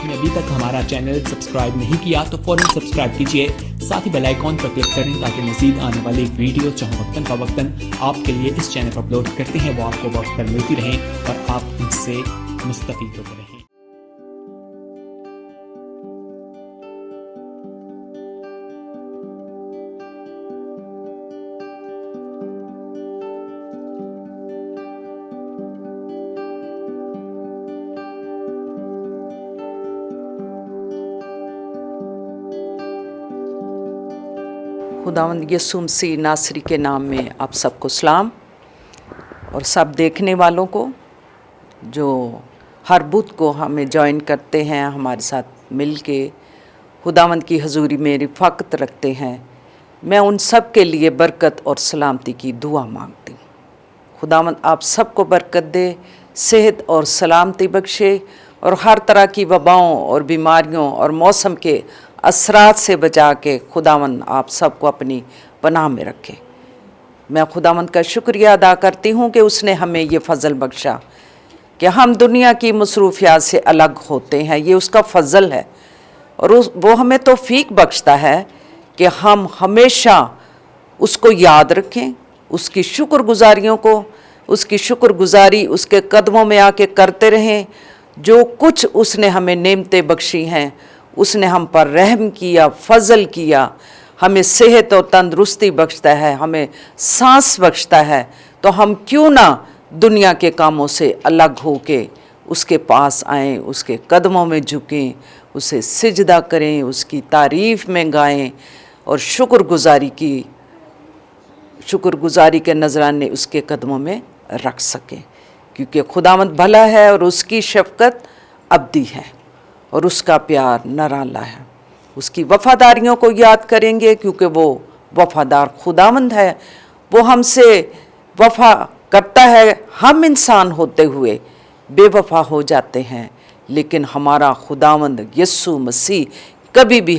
आपने अभी तक हमारा चैनल सब्सक्राइब नहीं किया तो फौरन सब्सक्राइब कीजिए, साथ ही बेल आइकॉन पर क्लिक करें ताकि मज़ीद आने वाली वीडियो चाहे वक्तन फवक्तन आपके लिए इस चैनल पर अपलोड करते हैं वो आपको वक्त पर मिलती रहें और आप इनसे मुस्तफ़ीद होते रहें। खुदावंद यीशु मसीह नासरी के नाम में आप सबको सलाम, और सब देखने वालों को जो हर बुध को हमें ज्वाइन करते हैं, हमारे साथ मिल के खुदावंद की हजूरी में रिफ़ाकत रखते हैं। मैं उन सब के लिए बरकत और सलामती की दुआ मांगती हूँ। खुदावंद आप सबको बरकत दे, सेहत और सलामती बख्शे और हर तरह की वबाओं और बीमारियों और मौसम के असरात से बचा के खुदावंद आप सबको अपनी पनाह में रखे। मैं खुदावंद का शुक्रिया अदा करती हूँ कि उसने हमें ये फ़ज़ल बख्शा कि हम दुनिया की मसरूफियात से अलग होते हैं। ये उसका फ़ज़ल है और वो हमें तौफ़ीक बख्शता है कि हम हमेशा उसको याद रखें, उसकी शुक्रगुजारियों को, उसकी शुक्रगुजारी उसके कदमों में आके करते रहें। जो कुछ उसने हमें नेमतें बख्शी हैं, उसने हम पर रहम किया, फ़ज़ल किया, हमें सेहत और तंदरुस्ती बख्शता है, हमें सांस बख्शता है, तो हम क्यों ना दुनिया के कामों से अलग हो के उसके पास आएँ, उसके कदमों में झुकें, उसे सिजदा करें, उसकी तारीफ़ में गाएं और शुक्रगुजारी के नजराने उसके कदमों में रख सकें, क्योंकि खुदावंद भला है और उसकी शफ़क़त अबदी है और उसका प्यार निराला है। उसकी वफ़ादारियों को याद करेंगे क्योंकि वो वफ़ादार खुदावंद है। वो हमसे वफ़ा करता है। हम इंसान होते हुए बेवफ़ा हो जाते हैं, लेकिन हमारा खुदावंद यीशु मसीह कभी भी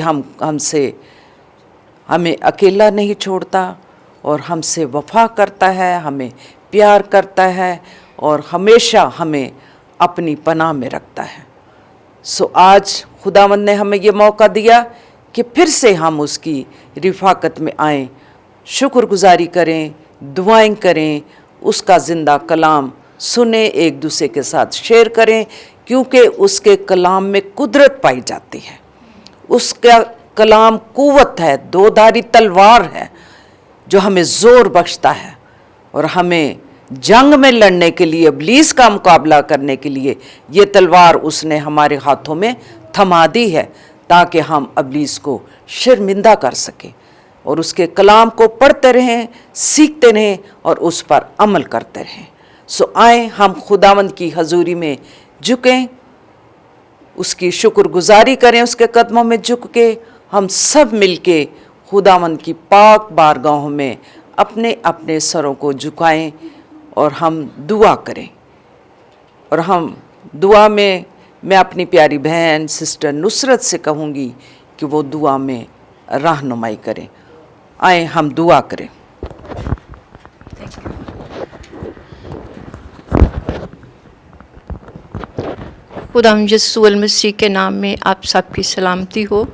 हमें अकेला नहीं छोड़ता और हमसे वफ़ा करता है, हमें प्यार करता है और हमेशा हमें अपनी पनाह में रखता है। सो आज खुदावंद ने हमें ये मौका दिया कि फिर से हम उसकी रिफ़ाकत में आएँ, शुक्रगुजारी करें, दुआएं करें, उसका ज़िंदा कलाम सुने, एक दूसरे के साथ शेयर करें, क्योंकि उसके कलाम में कुदरत पाई जाती है। उसका कलाम कुव्वत है, दो धारी तलवार है जो हमें ज़ोर बख्शता है और हमें जंग में लड़ने के लिए, इब्लीस का मुकाबला करने के लिए ये तलवार उसने हमारे हाथों में थमा दी है ताकि हम इब्लीस को शर्मिंदा कर सकें और उसके कलाम को पढ़ते रहें, सीखते रहें और उस पर अमल करते रहें। सो आए हम खुदावंद की हजूरी में झुकें, उसकी शुक्रगुजारी करें, उसके कदमों में झुक के हम सब मिल के खुदावंद की पाक बारगाहों में अपने अपने सरों को झुकाएं और हम दुआ करें। और हम दुआ में मैं अपनी प्यारी बहन सिस्टर नुसरत से कहूँगी कि वो दुआ में रहनुमाई करें। आए हम दुआ करें। खुदावंद यीशु मसीह के नाम में आप सबकी सलामती हो।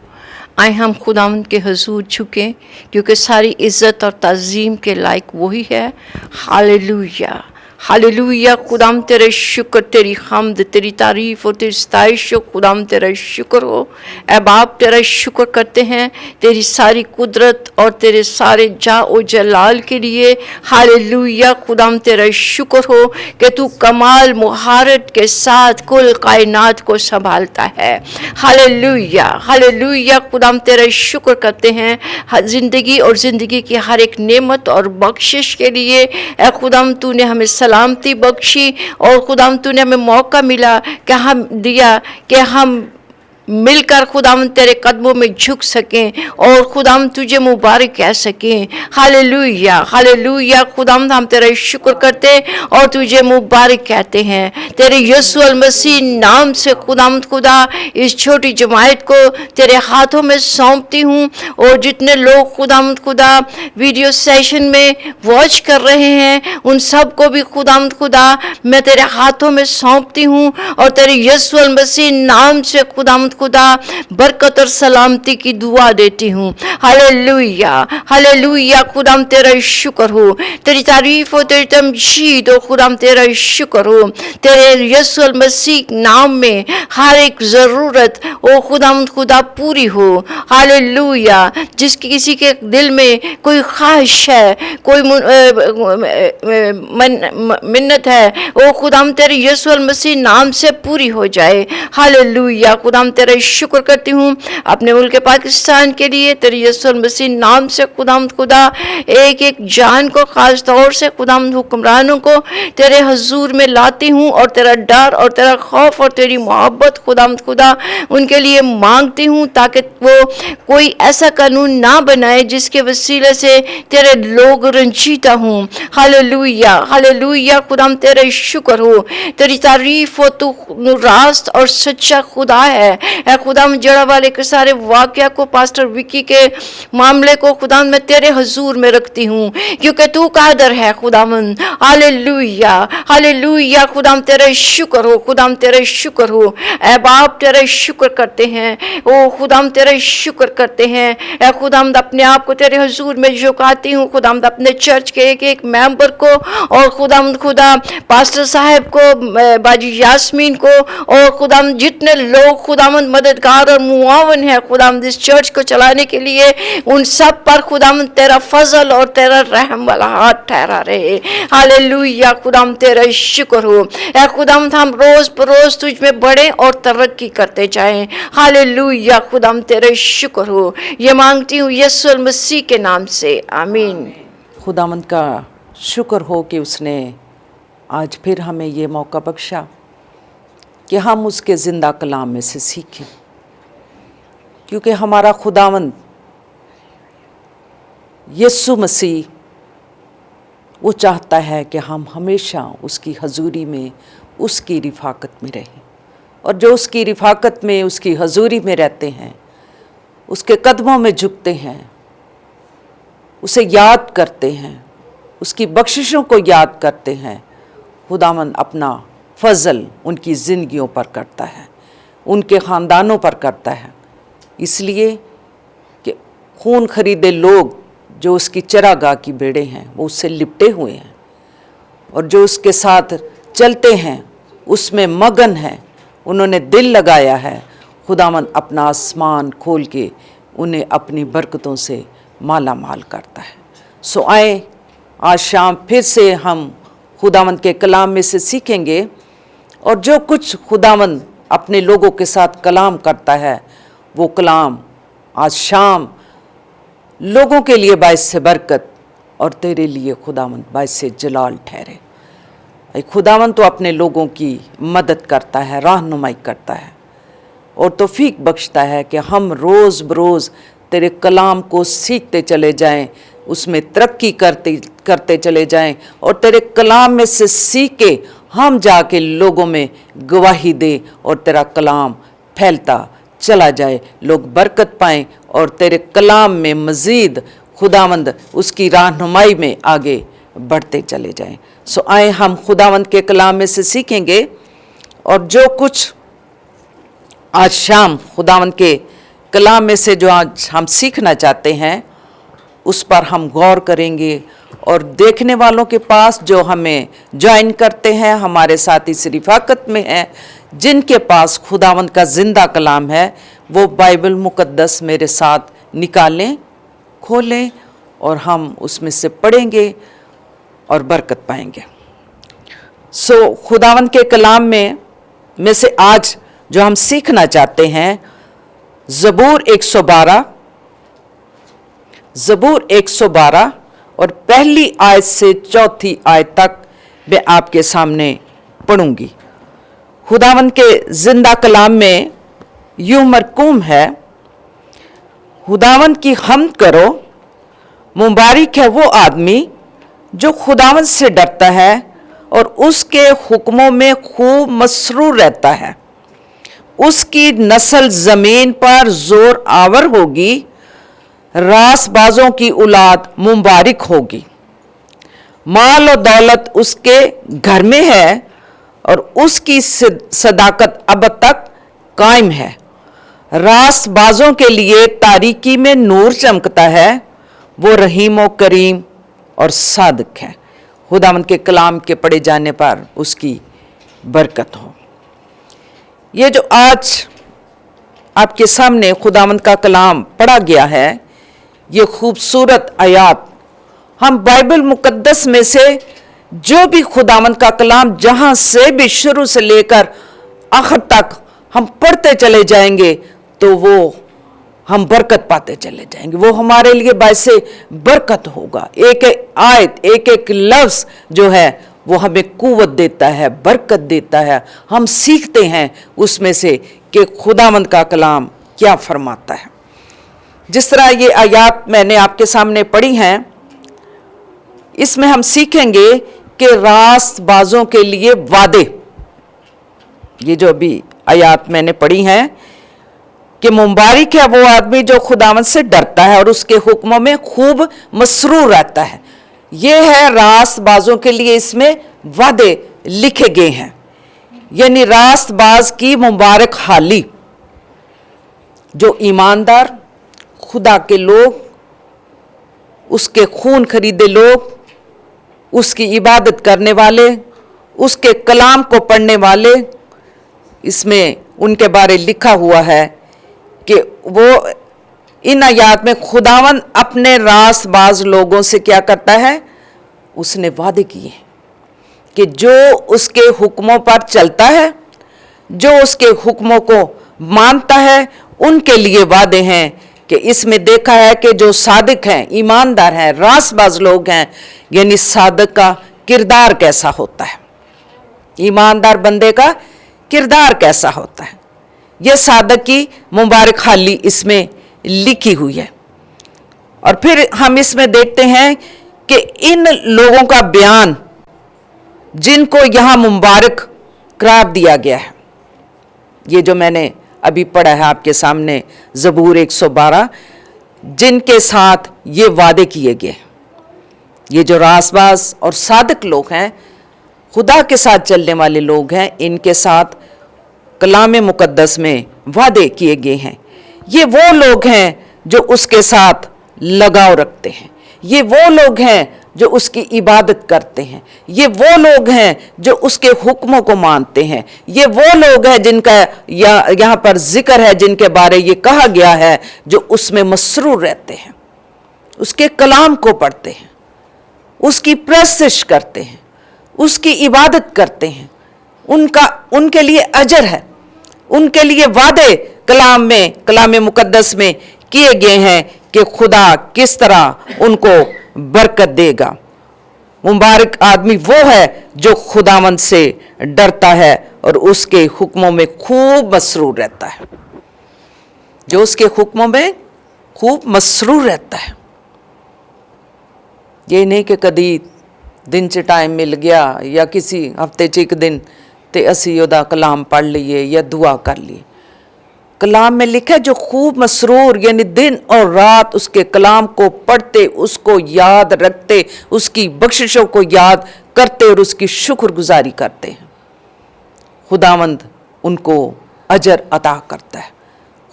आए हम खुदावंद के हजूर झुकें, क्योंकि सारी इज़्ज़त और ताज़ीम के लायक वही है। Hallelujah, hallelujah. खुदाम तेरे शुक्र, तेरी हम्द, तेरी तारीफ़ और तेरी सताइश हो। खुदाम तेरा शुक्र हो। ऐ बाप तेरा शुक्र करते हैं तेरी सारी कुदरत और तेरे सारे जा और जलाल के लिए। हालेलुया। खुदाम तेरा शुक्र हो कि तू कमाल मुहारत के साथ कुल कायनात को संभालता है। Hallelujah, hallelujah. खुदाम तेरा शुक्र करते हैं ज़िंदगी और ज़िंदगी की हर एक नेमत और बख्शिश के लिए। ऐ खुदाम तूने हमें सलामती बख्शी और खुदाम तूने हमें मौका मिला कि हम मिलकर खुदावन तेरे कदमों में झुक सकें और खुदावन तुझे मुबारक कह सकें। Hallelujah, hallelujah. खुदावन हम तेरा शुक्र करते और तुझे मुबारक कहते हैं। तेरे यीशु मसीह नाम से खुदावन खुदा इस छोटी जमात को तेरे हाथों में सौंपती हूँ, और जितने लोग खुदावन खुदा वीडियो सेशन में वॉच कर रहे हैं उन सब को भी खुदावन खुदा मैं तेरे हाथों में सौंपती हूँ, और तेरे यीशु मसीह नाम से खुदावन खुदा बरकत और सलामती की दुआ देती हूँ। Hallelujah, hallelujah. खुदाम तेरा शुक्र हो, तेरी तारीफ हो, तेरी तमजीद हो। खुदाम तेरा शुक्र हो, तेरे यीशु मसीह नाम में हर एक ज़रूरत ओ खुदाम खुदा पूरी हो। हालेलुया। जिसकी किसी के दिल में कोई ख्वाहिश है, कोई मिन्नत है, ओ खुदाम तेरे यीशु मसीह नाम से पूरी हो जाए। हालेलुया। खुदाम तेरा शुक्र करती हूँ अपने मुल्क पाकिस्तान के लिए, तेरे यीशु मसीह नाम से खुदाम खुदा एक एक जान को, खास तौर से खुदाम हुक्मरानों को तेरे हजूर में लाती हूँ, और तेरा डर और तेरा खौफ और तेरी मोहब्बत खुदाम खुदा उनके लिए मांगती हूँ, ताकि वो कोई ऐसा कानून ना बनाए जिसके वसीले से तेरे लोग रंजीता हूँ। Hallelujah, hallelujah. खुदाम तेरा शुक्र हो, तेरी तारीफ हो, तू रास्त और सच्चा खुदा है। ऐ खुदाम जड़ा वाले के सारे वाकया को, पास्टर विकी के मामले को खुदाम मैं तेरे हजूर में रखती हूँ, क्योंकि तू कादर है खुदाम। Hallelujah, hallelujah. खुदाम तेरा शुक्र हो, खुदाम तेरा शुक्र हो। ऐ बाप तेरा शुक्र करते हैं, ओ खुदाम तेरा शुक्र करते हैं। ऐ खुदाम अपने आप को तेरे हजूर में झुकाती हूँ, खुदाम अपने चर्च के एक एक मेंबर को, और खुदाम खुदा पास्टर साहब को, बाजी यास्मीन को, और खुदाम जितने लोग खुदाम मददगार और मुआवन है खुदाम इस चर्च को चलाने के लिए, उन सब पर खुदाम तेरा फजल और तेरा रहम वाला हाथ ठहरा रहे। हालेलुया। खुदाम तेरा शुक्र हो। ऐ खुदाम हम रोज बरोज तुझ में बढ़े और तरक्की करते जाएं। हालेलुया। खुदाम तेरा शुक्र हो, ये मांगती हूँ यीशु मसीह के नाम से, आमीन। खुदावंद का शुक्र हो कि उसने आज फिर हमें ये मौका बख्शा कि हम उसके ज़िंदा कलाम में से सीखें, क्योंकि हमारा खुदावंद यीशु मसीह वो चाहता है कि हम हमेशा उसकी हजूरी में, उसकी रिफाकत में रहें, और जो उसकी रिफाकत में, उसकी हजूरी में रहते हैं, उसके कदमों में झुकते हैं, उसे याद करते हैं, उसकी बख्शिशों को याद करते हैं, खुदावंद अपना फजल उनकी ज़िंदगियों पर करता है, उनके ख़ानदानों पर करता है। इसलिए कि खून खरीदे लोग जो उसकी चरागाह की बेड़े हैं वो उससे लिपटे हुए हैं, और जो उसके साथ चलते हैं उसमें मगन हैं, उन्होंने दिल लगाया है। खुदावंद अपना आसमान खोल के उन्हें अपनी बरकतों से माला माल करता है। सो आए आज शाम फिर से हम खुदावंद के कलाम में से सीखेंगे, और जो कुछ खुदावंद अपने लोगों के साथ कलाम करता है वो कलाम आज शाम लोगों के लिए बाइस से बरकत और तेरे लिए खुदावंद बाइस से जलाल ठहरे। खुदावंद तो अपने लोगों की मदद करता है, रहनुमाई करता है और तौफीक बख्शता है कि हम रोज़ बरोज़ तेरे कलाम को सीखते चले जाएं, उसमें तरक्की करते चले जाएं, और तेरे कलाम में से सीख के हम जाके लोगों में गवाही दें और तेरा कलाम फैलता चला जाए, लोग बरकत पाएं और तेरे कलाम में मज़ीद खुदावंद उसकी रहनुमाई में आगे बढ़ते चले जाएं। सो आए हम खुदावंद के कलाम में से सीखेंगे, और जो कुछ आज शाम खुदावंद के कलाम में से जो आज हम सीखना चाहते हैं उस पर हम गौर करेंगे, और देखने वालों के पास जो हमें ज्वाइन करते हैं, हमारे साथ इस रिफाकत में हैं, जिनके पास खुदावंद का ज़िंदा कलाम है, वो बाइबल मुक़द्दस मेरे साथ निकालें, खोलें, और हम उसमें से पढ़ेंगे और बरकत पाएंगे। सो खुदावंद के कलाम में से आज जो हम सीखना चाहते हैं, ज़बूर 112 और पहली आयत से चौथी आयत तक मैं आपके सामने पढ़ूंगी। खुदावंद के ज़िंदा कलाम में यूं मरकूम है, खुदावंद की हम्द करो, मुबारक है वो आदमी जो खुदावंद से डरता है और उसके हुक्मों में खूब मसरूर रहता है। उसकी नस्ल ज़मीन पर जोर आवर होगी, रासबाजों की औलाद मुबारक होगी। माल और दौलत उसके घर में है और उसकी सदाकत अब तक कायम है। रासबाजों के लिए तारीकी में नूर चमकता है, वो रहीम और करीम और सादिक है। खुदावंद के कलाम के पढ़े जाने पर उसकी बरकत हो। ये जो आज आपके सामने खुदावंद का कलाम पढ़ा गया है, ये खूबसूरत आयात हम बाइबल मुकद्दस में से जो भी खुदावंद का कलाम जहां से भी शुरू से लेकर आखिर तक हम पढ़ते चले जाएंगे तो वो हम बरकत पाते चले जाएंगे, वो हमारे लिए बायसे बरकत होगा। एक एक आयत, एक एक लफ्ज जो है वो हमें कुव्वत देता है, बरकत देता है। हम सीखते हैं उसमें से कि खुदावंद का कलाम क्या फरमाता है। जिस तरह ये आयात मैंने आपके सामने पढ़ी हैं, इसमें हम सीखेंगे कि रासबाजों के लिए वादे, ये जो अभी आयात मैंने पढ़ी हैं कि मुबारक है वो आदमी जो खुदावंद से डरता है और उसके हुक्मों में खूब मसरूर रहता है। ये है रासबाजों के लिए इसमें वादे लिखे गए हैं, यानी रासबाज की मुबारक हाली। जो ईमानदार खुदा के लोग, उसके खून खरीदे लोग, उसकी इबादत करने वाले, उसके कलाम को पढ़ने वाले, इसमें उनके बारे लिखा हुआ है कि वो इन आयात में खुदावंद अपने रासबाज लोगों से क्या करता है, उसने वादे किए कि जो उसके हुक्मों पर चलता है, जो उसके हुक्मों को मानता है, उनके लिए वादे हैं। कि इसमें देखा है कि जो सादिक हैं, ईमानदार हैं, रासबाज लोग हैं, यानी सादिक का किरदार कैसा होता है, ईमानदार बंदे का किरदार कैसा होता है, यह सादिक की मुबारक हाली इसमें लिखी हुई है। और फिर हम इसमें देखते हैं कि इन लोगों का बयान जिनको यहां मुबारक करार दिया गया है, ये जो मैंने अभी पढ़ा है आपके सामने ज़बूर 112, जिनके साथ ये वादे किए गए, ये जो रासबाज और सादिक लोग हैं, खुदा के साथ चलने वाले लोग हैं, इनके साथ कलाम मुकद्दस में वादे किए गए हैं। ये वो लोग हैं जो उसके साथ लगाव रखते हैं, ये वो लोग हैं जो उसकी इबादत करते हैं, ये वो लोग हैं जो उसके हुक्मों को मानते हैं, ये वो लोग हैं जिनका यहाँ पर जिक्र है, जिनके बारे ये कहा गया है, जो उसमें मसरूर रहते हैं, उसके कलाम को पढ़ते हैं, उसकी प्रस्तिश करते हैं, उसकी इबादत करते हैं। उनके लिए अजर है, उनके लिए वादे कलाम मुकद्दस में किए गए हैं कि खुदा किस तरह उनको बरकत देगा। मुबारक आदमी वो है जो खुदावंद से डरता है और उसके हुक्मों में खूब मसरूर रहता है, जो उसके हुक्मों में खूब मसरूर रहता है। ये नहीं कि कदी दिन च टाइम मिल गया या किसी हफ्ते च एक दिन ते असी ओदा कलाम पढ़ लीए या दुआ कर ली। कलाम में लिखा है जो खूब मसरूर, यानी दिन और रात उसके कलाम को पढ़ते, उसको याद रखते, उसकी बख्शिशों को याद करते और उसकी शुक्रगुजारी करते हैं। खुदावंद उनको अजर अता करता है,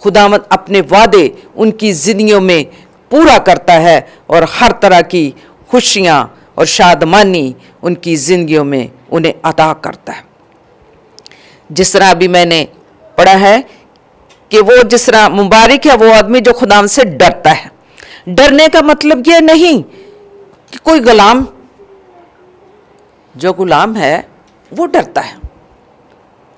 खुदावंद अपने वादे उनकी जिंदगियों में पूरा करता है और हर तरह की खुशियाँ और शादमानी उनकी जिंदगियों में उन्हें अता करता है। जिस तरह अभी मैंने पढ़ा है कि वो जिस तरह मुबारक है वो आदमी जो खुदावंद से डरता है। डरने का मतलब ये नहीं कि कोई गुलाम, जो गुलाम है वो डरता है,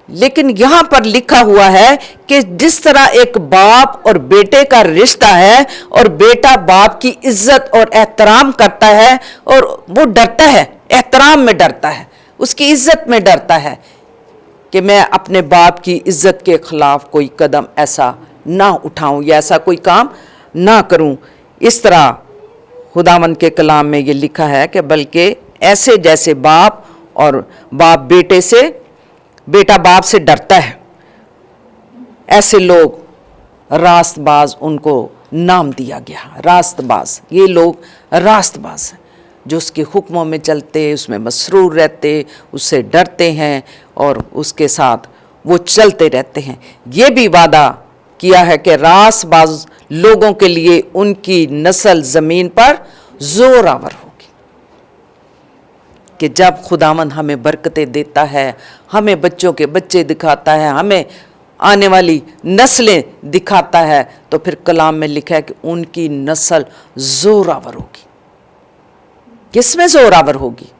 लेकिन यहां पर लिखा हुआ है कि जिस तरह एक बाप और बेटे का रिश्ता है और बेटा बाप की इज्जत और एहतराम करता है और वो डरता है, एहतराम में डरता है, उसकी इज्जत में डरता है, کہ मैं अपने बाप की इज्जत के खिलाफ कोई कदम ऐसा ना उठाऊं या ऐसा कोई काम ना करूं। इस तरह खुदावंद के कलाम में ये लिखा है कि बल्कि ऐसे जैसे बाप और बाप बेटे से, बेटा बाप से डरता है, ऐसे लोग रास्तबाज उनको नाम दिया गया। रास्तबाज, ये लोग रास्तबाज हैं जो उसके हुक्मों में चलते, उसमें मसरूर रहते, उससे डरते हैं और उसके साथ वो चलते रहते हैं। ये भी वादा किया है कि रास्तबाज लोगों के लिए उनकी नस्ल ज़मीन पर ज़ोरावर होगी। कि जब खुदावंद हमें बरकतें देता है, हमें बच्चों के बच्चे दिखाता है, हमें आने वाली नस्लें दिखाता है, तो फिर कलाम में लिखा है कि उनकी नस्ल ज़ोरावर होगी। किसमें ज़ोरावर होगी?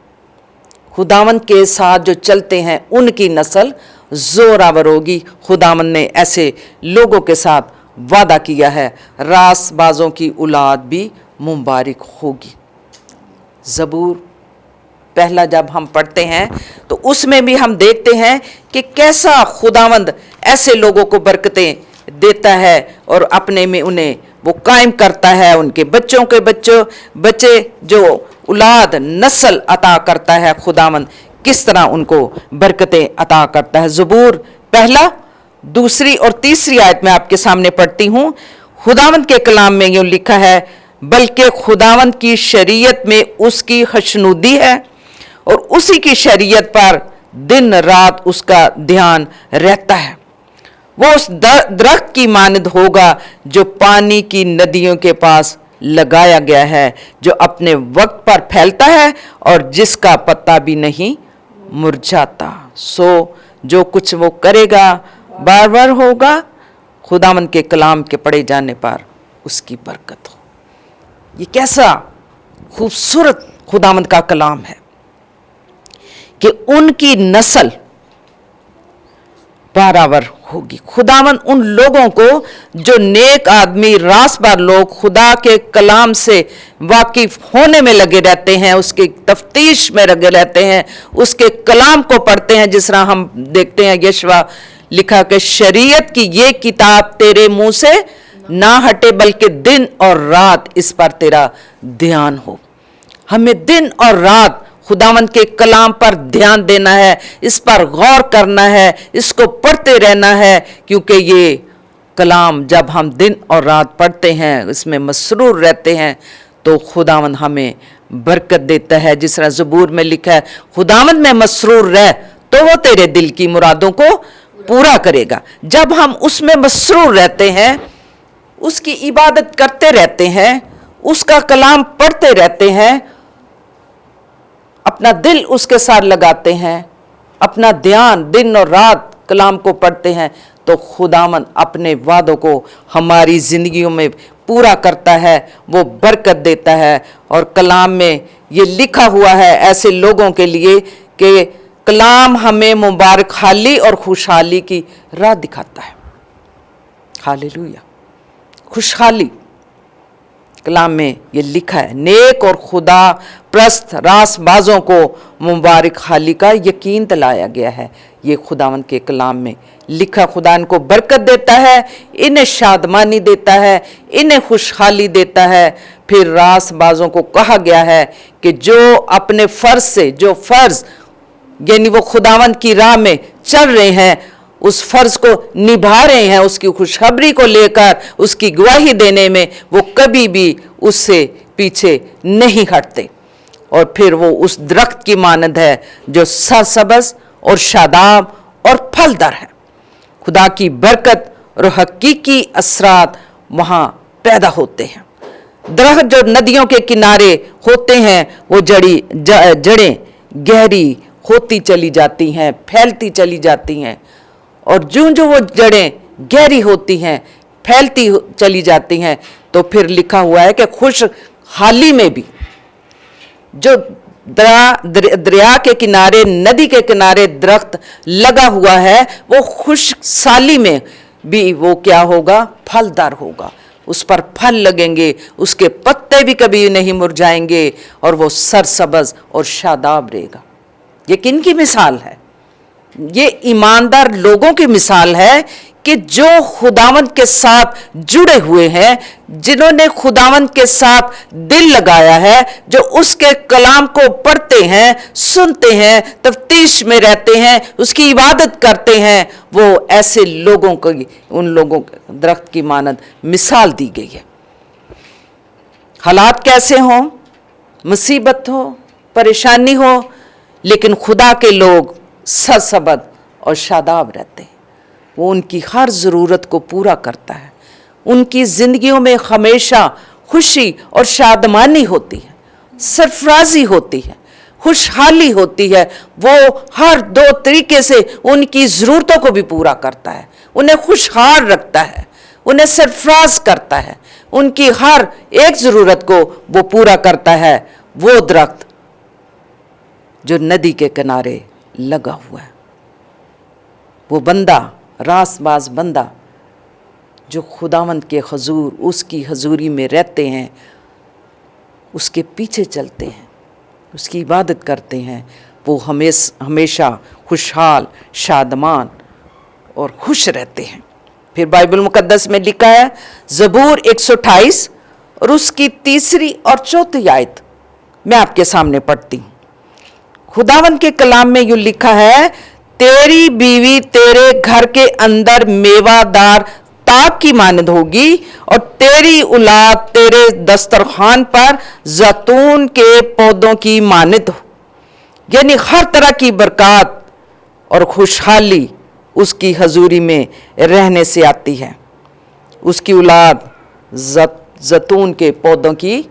खुदावंद के साथ जो चलते हैं उनकी नस्ल ज़ोरावर होगी। खुदावंद ने ऐसे लोगों के साथ वादा किया है, रास्तबाजों की औलाद भी मुबारक होगी। ज़बूर पहला जब हम पढ़ते हैं तो उसमें भी हम देखते हैं कि कैसा खुदावंद ऐसे लोगों को बरकतें देता है और अपने में उन्हें वो कायम करता है। उनके बच्चों के बच्चे जो औलाद नस्ल अता करता है, खुदावंद किस तरह उनको बरकतें अता करता है। ज़बूर पहला, दूसरी और तीसरी आयत में आपके सामने पढ़ती हूँ। खुदावंद के कलाम में यूँ लिखा है, बल्कि खुदावंद की शरीयत में उसकी खुशनुदी है और उसी की शरीयत पर दिन रात उसका ध्यान रहता है। वो उस दरख्त की मानद होगा जो पानी की नदियों के पास लगाया गया है, जो अपने वक्त पर फैलता है और जिसका पत्ता भी नहीं मुरझाता। सो जो कुछ वो करेगा बार बार होगा। खुदावंद के कलाम के पढ़े जाने पर उसकी बरकत हो। ये कैसा खूबसूरत खुदावंद का कलाम है कि उनकी नस्ल बारावर होगी। खुदावंद उन लोगों को जो नेक आदमी, रास्तबार लोग खुदा के कलाम से वाकिफ होने में लगे रहते हैं, उसके तफ्तीश में लगे रहते हैं, उसके कलाम को पढ़ते हैं। जिस तरह हम देखते हैं यशवा लिखा कि शरीयत की ये किताब तेरे मुंह से ना हटे, बल्कि दिन और रात इस पर तेरा ध्यान हो। हमें दिन और रात खुदावंद के कलाम पर ध्यान देना है, इस पर गौर करना है, इसको पढ़ते रहना है, क्योंकि ये कलाम जब हम दिन और रात पढ़ते हैं, इसमें मसरूर रहते हैं, तो खुदावंद हमें बरकत देता है। जिस तरह ज़बूर में लिखा है, खुदावंद में मसरूर रह तो वो तेरे दिल की मुरादों को पूरा करेगा। जब हम उसमें मसरूर रहते हैं, उसकी इबादत करते रहते हैं, उसका कलाम पढ़ते रहते हैं, अपना दिल उसके साथ लगाते हैं, अपना ध्यान दिन और रात कलाम को पढ़ते हैं, तो खुदावंद अपने वादों को हमारी ज़िंदगियों में पूरा करता है, वो बरकत देता है। और कलाम में ये लिखा हुआ है ऐसे लोगों के लिए कि कलाम हमें मुबारक हाली और खुशहाली की राह दिखाता है। हालेलुया, खुशहाली कलाम में ये लिखा है। नेक और खुदा प्रस्त रास्तबाजों को मुबारक हाली का यकीन दिलाया गया है। ये खुदावंद के कलाम में लिखा। खुदा इनको बरकत देता है, इन्हें शादमानी देता है, इन्हें खुशहाली देता है। फिर रास्तबाजों को कहा गया है कि जो अपने फ़र्ज से, जो फ़र्ज यानी वो खुदावंद की राह में चल रहे हैं, उस फ़र्ज को निभा रहे हैं, उसकी खुशखबरी को लेकर उसकी गवाही देने में वो कभी भी उससे पीछे नहीं हटते। और फिर वो उस दरख्त की मानद है जो सरसब्ज़ और शादाब और फलदार है। खुदा की बरकत और हकीकी असरात वहाँ पैदा होते हैं। दरख्त जो नदियों के किनारे होते हैं, वो जड़ें गहरी होती चली जाती हैं, फैलती चली जाती हैं, और जो वो जड़ें गहरी होती हैं, फैलती चली जाती हैं, तो फिर लिखा हुआ है कि खुशहाली में भी जो दरिया के किनारे, नदी के किनारे दरख्त लगा हुआ है, वो खुशहाली में भी वो क्या होगा? फलदार होगा। उस पर फल लगेंगे, उसके पत्ते भी कभी नहीं मुरझाएंगे, और वो सरसब्ज़ और शादाब रहेगा। ये किन की मिसाल है? ये ईमानदार लोगों की मिसाल है कि जो खुदावंद के साथ जुड़े हुए हैं, जिन्होंने खुदावंद के साथ दिल लगाया है, जो उसके कलाम को पढ़ते हैं, सुनते हैं, तफ्तीश में रहते हैं, उसकी इबादत करते हैं, वो ऐसे लोगों को, उन लोगों के दरख्त की मानद मिसाल दी गई है। हालात कैसे हों, मुसीबत हो, परेशानी हो, लेकिन खुदा के लोग सरसबद और शादाब रहते हैं। वो उनकी हर ज़रूरत को पूरा करता है। उनकी ज़िंदगियों में हमेशा खुशी और शादमानी होती है, सरफराजी होती है, खुशहाली होती है। वो हर दो तरीके से उनकी ज़रूरतों को भी पूरा करता है, उन्हें खुशहाल रखता है, उन्हें सरफराज करता है, उनकी हर एक ज़रूरत को वो पूरा करता है। वो दरख्त जो नदी के किनारे लगा हुआ है, वो बंदा, रासबाज बंदा जो खुदावंद के हजूर, उसकी हजूरी में रहते हैं, उसके पीछे चलते हैं, उसकी इबादत करते हैं, वो हमेशा खुशहाल, शादमान और खुश रहते हैं। फिर बाइबल मुकद्दस में लिखा है ज़बूर 128 और उसकी 3 और 4 आयत मैं आपके सामने पढ़ती हूँ। खुदावंद के कलाम में यूँ लिखा है, तेरी बीवी तेरे घर के अंदर मेवादार ताक की मानद होगी और तेरी औलाद तेरे दस्तरखान पर जैतून के पौधों की मानद हो। यानी हर तरह की बरकत और खुशहाली उसकी हजूरी में रहने से आती है। उसकी औलाद जैतून के पौधों की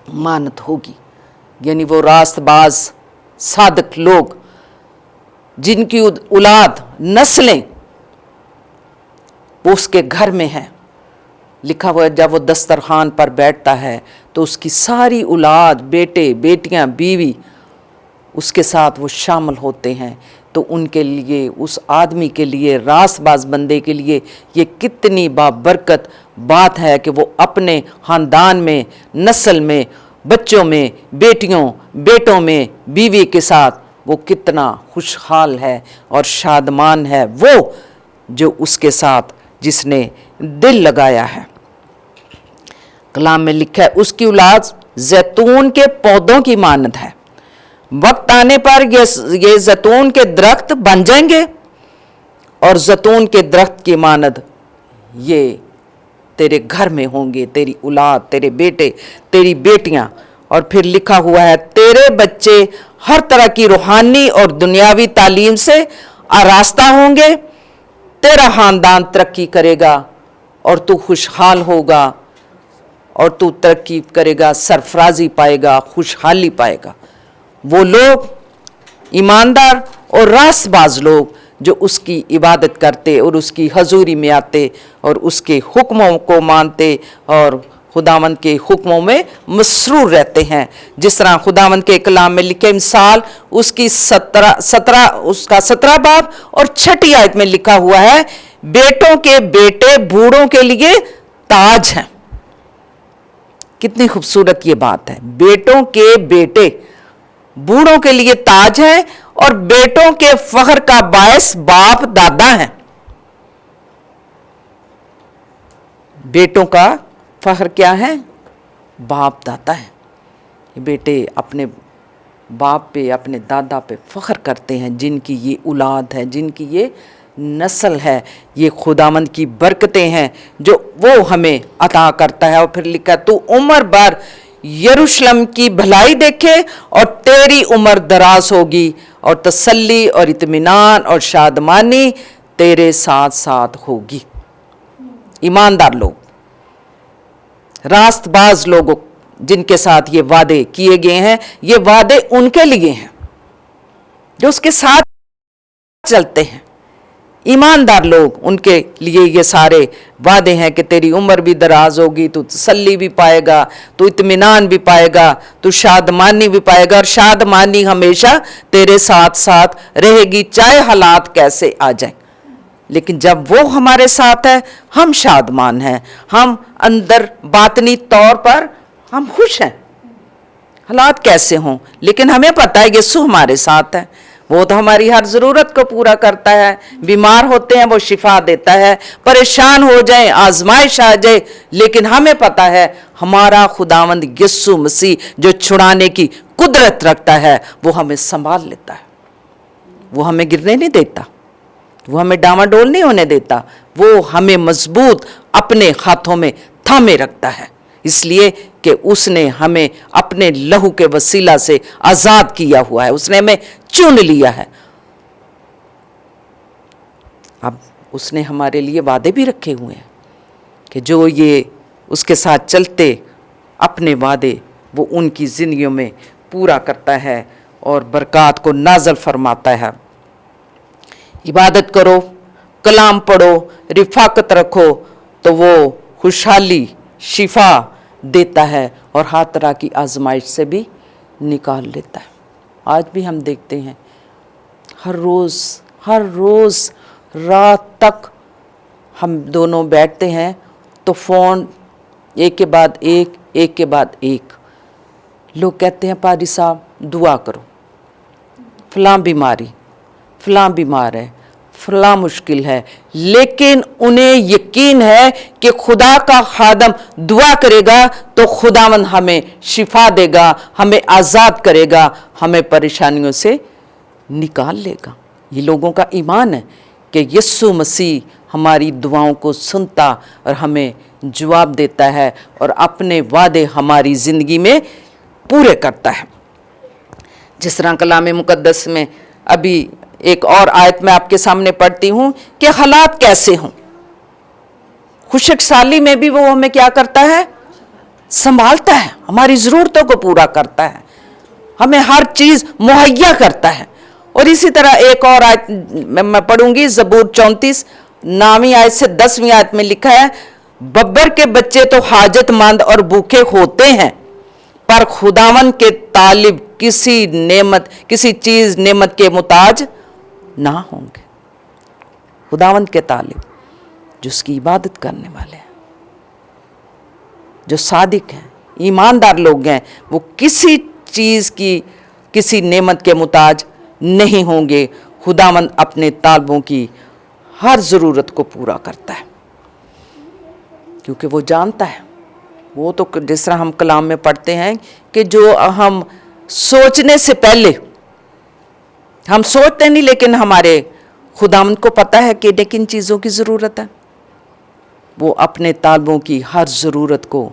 मानद होगी। यानी वो रास्तबाज सादक लोग, जिनकी औलाद नस्लें वो उसके घर में है। लिखा हुआ है जब वो दस्तरखान पर बैठता है तो उसकी सारी औलाद, बेटे बेटियां, बीवी उसके साथ वो शामिल होते हैं। तो उनके लिए, उस आदमी के लिए, रासबाज बंदे के लिए ये कितनी बाबरकत बात है कि वो अपने ख़ानदान में, नस्ल में, बच्चों में, बेटियों बेटों में, बीवी के साथ वो कितना खुशहाल है और शादमान है, वो जो उसके साथ जिसने दिल लगाया है। कलाम में लिखा है उसकी औलाद जैतून के पौधों की मानद है। वक्त आने पर ये जैतून के दरख्त बन जाएंगे और जैतून के दरख्त की मानद ये तेरे घर में होंगे, तेरी औलाद, तेरे बेटे, तेरी बेटियां। और फिर लिखा हुआ है तेरे बच्चे हर तरह की रूहानी और दुनियावी तालीम से आरास्ता होंगे, तेरा खानदान तरक्की करेगा और तू खुशहाल होगा और तू तरक्की करेगा, सरफराजी पाएगा, खुशहाली पाएगा। वो लोग ईमानदार और रासबाज लोग जो उसकी इबादत करते और उसकी हजूरी में आते और उसके हुक्मों को मानते और खुदावंद के हुक्मों में मसरूर रहते हैं। जिस तरह खुदावंद के कलाम में लिखे मिसाल उसकी 17 बाब और 6 आयत में लिखा हुआ है, बेटों के बेटे बूढ़ों के लिए ताज हैं। कितनी खूबसूरत ये बात है। बेटों के बेटे बूढ़ों के लिए ताज है और बेटों के फख्र का बायस बाप दादा है। बेटों का फख्र क्या है? बाप दादा है। बेटे अपने बाप पे, अपने दादा पे फख्र करते हैं, जिनकी ये औलाद है, जिनकी ये नस्ल है। ये खुदावंद की बरकतें हैं जो वो हमें अता करता है। और फिर लिखा तू उम्र भर यरूशलेम की भलाई देखे और तेरी उम्र दराज होगी और तसल्ली और इत्मीनान और शादमानी तेरे साथ साथ होगी। ईमानदार लोग, रास्तबाज लोगों जिनके साथ ये वादे किए गए हैं, ये वादे उनके लिए हैं जो उसके साथ चलते हैं। ईमानदार लोग, उनके लिए ये सारे वादे हैं कि तेरी उम्र भी दराज होगी, तू तसल्ली भी पाएगा, तू इत्मीनान भी पाएगा, तू शादमानी भी पाएगा और शादमानी हमेशा तेरे साथ साथ रहेगी, चाहे हालात कैसे आ जाए। लेकिन जब वो हमारे साथ है हम शादमान हैं, हम अंदर बातनी तौर पर हम खुश हैं, हालात कैसे हों, लेकिन हमें पता है यीशु हमारे साथ है। वो तो हमारी हर ज़रूरत को पूरा करता है, बीमार होते हैं वो शिफा देता है, परेशान हो जाए, आजमाइश आ जाए, लेकिन हमें पता है हमारा खुदावंद यीशु मसीह जो छुड़ाने की कुदरत रखता है, वो हमें संभाल लेता है, वो हमें गिरने नहीं देता, वो हमें डामाडोल नहीं होने देता, वो हमें मजबूत अपने हाथों में थामे रखता है, इसलिए कि उसने हमें अपने लहू के वसीला से आज़ाद किया हुआ है, उसने हमें चुन लिया है। अब उसने हमारे लिए वादे भी रखे हुए हैं कि जो ये उसके साथ चलते अपने वादे वो उनकी ज़िंदगियों में पूरा करता है और बरक़ात को नाज़िल फरमाता है। इबादत करो, कलाम पढ़ो, रिफाकत रखो तो वो खुशहाली, शिफा देता है और हर तरह की आजमाइश से भी निकाल लेता है। आज भी हम देखते हैं हर रोज़ रात तक हम दोनों बैठते हैं तो फ़ोन एक के बाद एक लोग कहते हैं पादी साहब दुआ करो, फलां बीमारी, फलां बीमार है, फलां मुश्किल है, लेकिन उन्हें यकीन है कि खुदा का खादम दुआ करेगा तो खुदावंद हमें शिफा देगा, हमें आज़ाद करेगा, हमें परेशानियों से निकाल लेगा। ये लोगों का ईमान है कि यीशु मसीह हमारी दुआओं को सुनता और हमें जवाब देता है और अपने वादे हमारी ज़िंदगी में पूरे करता है। जिस तरह कलाम मुकद्दस में अभी एक और आयत मैं आपके सामने पढ़ती हूँ कि हालात कैसे हों, खुशक साली में भी वो हमें क्या करता है, संभालता है, हमारी ज़रूरतों को पूरा करता है, हमें हर चीज़ मुहैया करता है। और इसी तरह एक और आयत मैं पढ़ूंगी, ज़बूर 34 9वीं आयत से 10वीं आयत में लिखा है, बब्बर के बच्चे तो हाजतमंद और भूखे होते हैं पर खुदावन के तालिब किसी चीज़ नेमत के मुताज ना होंगे। खुदावंद के तालिब जो उसकी इबादत करने वाले हैं, जो सादिक हैं, ईमानदार लोग हैं, वो किसी चीज़ की किसी नेमत के मुताज नहीं होंगे। खुदावंद अपने तालिबों की हर ज़रूरत को पूरा करता है क्योंकि वो जानता है। वो तो जिस तरह हम कलाम में पढ़ते हैं कि जो हम सोचने से पहले, हम सोचते नहीं लेकिन हमारे खुदावंद को पता है कि किन चीज़ों की ज़रूरत है, वो अपने तालिबों की हर ज़रूरत को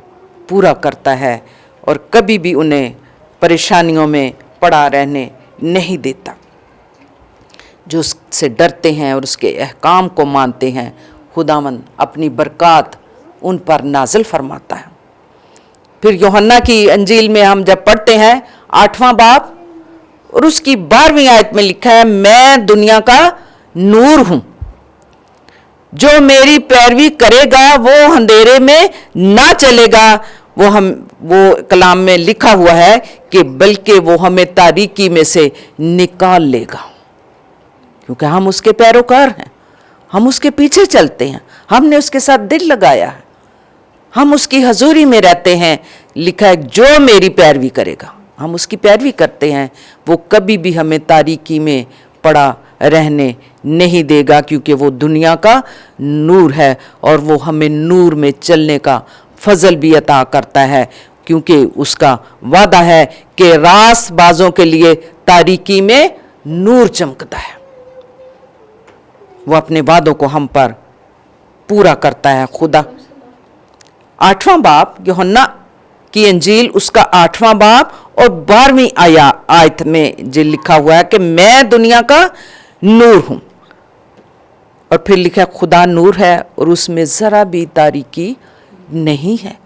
पूरा करता है और कभी भी उन्हें परेशानियों में पड़ा रहने नहीं देता। जो उससे डरते हैं और उसके अहकाम को मानते हैं, खुदावंद अपनी बरक़ात उन पर नाज़िल फरमाता है। फिर यूहन्ना की अंजील में हम जब पढ़ते हैं 8वां बाब और उसकी 12वीं आयत में लिखा है, मैं दुनिया का नूर हूं, जो मेरी पैरवी करेगा वो अंधेरे में ना चलेगा। वो कलाम में लिखा हुआ है कि बल्कि वो हमें तारीकी में से निकाल लेगा, क्योंकि हम उसके पैरोकार हैं, हम उसके पीछे चलते हैं, हमने उसके साथ दिल लगाया है, हम उसकी हजूरी में रहते हैं। लिखा है जो मेरी पैरवी करेगा, हम उसकी पैरवी करते हैं, वो कभी भी हमें तारीकी में पड़ा रहने नहीं देगा, क्योंकि वो दुनिया का नूर है और वो हमें नूर में चलने का फजल भी अता करता है, क्योंकि उसका वादा है कि रास्तबाजों के लिए तारीकी में नूर चमकता है। वो अपने वादों को हम पर पूरा करता है। खुदा 8वां बाब यूहन्ना की अंजील उसका 8वां बाब और 12वीं आयत में जो लिखा हुआ है कि मैं दुनिया का नूर हूं, और फिर लिखा खुदा नूर है और उसमें ज़रा भी तारीकी नहीं है।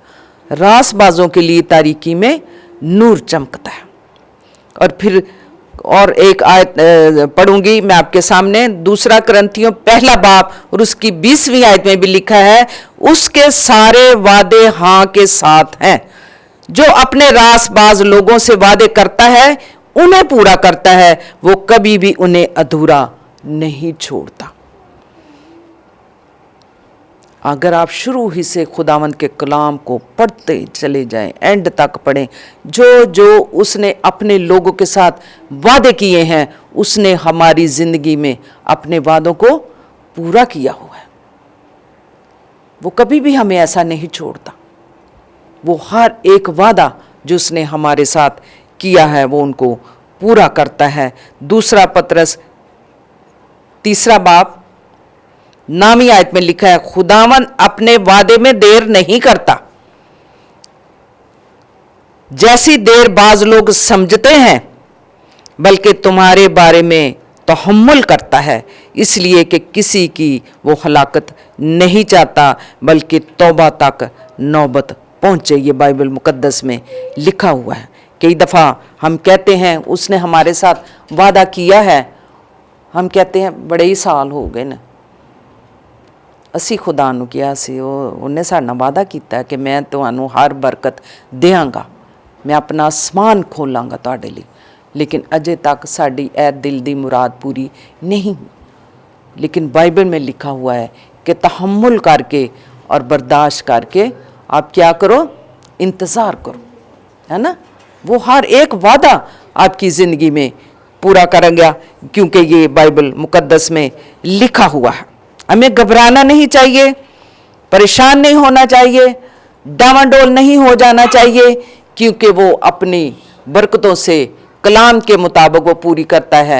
रास्तबाजों के लिए तारीकी में नूर चमकता है। और फिर और एक आयत पढ़ूंगी मैं आपके सामने, 2 कुरिन्थियों 1 बाब और उसकी 20वीं आयत में भी लिखा है, उसके सारे वादे हाँ के साथ हैं। जो अपने रास्तबाज लोगों से वादे करता है उन्हें पूरा करता है, वो कभी भी उन्हें अधूरा नहीं छोड़ता। अगर आप शुरू ही से खुदावंद के कलाम को पढ़ते चले जाएं, एंड तक पढ़ें, जो जो उसने अपने लोगों के साथ वादे किए हैं उसने हमारी ज़िंदगी में अपने वादों को पूरा किया हुआ है। वो कभी भी हमें ऐसा नहीं छोड़ता। वो हर एक वादा जो उसने हमारे साथ किया है वो उनको पूरा करता है। दूसरा पतरस 3 बाब 9वीं आयत में लिखा है, खुदावन अपने वादे में देर नहीं करता, जैसी देर बाज लोग समझते हैं, बल्कि तुम्हारे बारे में तहम्मुल करता है, इसलिए कि किसी की वो हलाकत नहीं चाहता बल्कि तौबा तक नौबत पहुंचे। ये बाइबल मुकद्दस में लिखा हुआ है। कई दफ़ा हम कहते हैं उसने हमारे साथ वादा किया है, हम कहते हैं बड़े ही साल हो गए ना, ਅਸੀਂ खुदा ਨੂੰ ਕਿਹਾ ਸੀ, ਉਹਨੇ ਸਾਡਾ ਵਾਅਦਾ ਕੀਤਾ ਕਿ ਮੈਂ ਤੁਹਾਨੂੰ ਹਰ ਬਰਕਤ ਦਿਆਂਗਾ, ਮੈਂ ਆਪਣਾ ਅਸਮਾਨ ਖੋਲਾਂਗਾ ਤੁਹਾਡੇ ਲਈ, लेकिन अजे तक साड़ी ए दिल दी मुराद पूरी नहीं। लेकिन बाइबल में लिखा हुआ है कि तहम्मुल करके और बर्दाश्त करके आप क्या करो, इंतज़ार करो, है ना। वो हर एक वादा आपकी ज़िंदगी में पूरा करेंगे, क्योंकि ये बाइबल मुकद्दस में लिखा हुआ है। हमें घबराना नहीं चाहिए, परेशान नहीं होना चाहिए, डावाडोल नहीं हो जाना चाहिए, क्योंकि वो अपनी बरकतों से कलाम के मुताबिक वो पूरी करता है।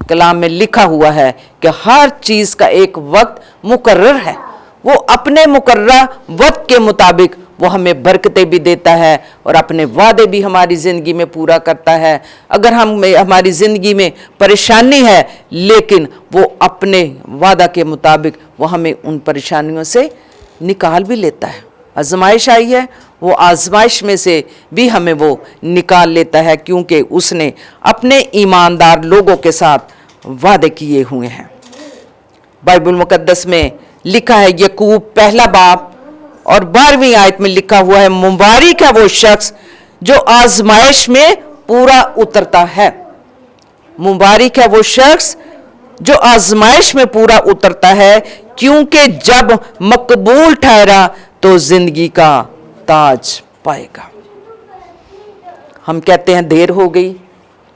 कलाम में लिखा हुआ है कि हर चीज़ का एक वक्त मुकर्रर है। वो अपने मुकर्रर वक्त के मुताबिक वो हमें बरकतें भी देता है और अपने वादे भी हमारी ज़िंदगी में पूरा करता है। अगर हमारी ज़िंदगी में परेशानी है, लेकिन वो अपने वादा के मुताबिक वो हमें उन परेशानियों से निकाल भी लेता है। आजमाइश आई है, वो आजमाइश में से भी हमें वो निकाल लेता है, क्योंकि उसने अपने ईमानदार लोगों के साथ वादे किए हुए हैं। बाइबल मुकद्दस में लिखा है, याकूब 1 बाब और 12वीं आयत में लिखा हुआ है, मुबारक है वो शख्स जो आजमाइश में पूरा उतरता है। मुबारक है वो शख्स जो आजमाइश में पूरा उतरता है, क्योंकि जब मकबूल ठहरा तो जिंदगी का ताज पाएगा। हम कहते हैं देर हो गई,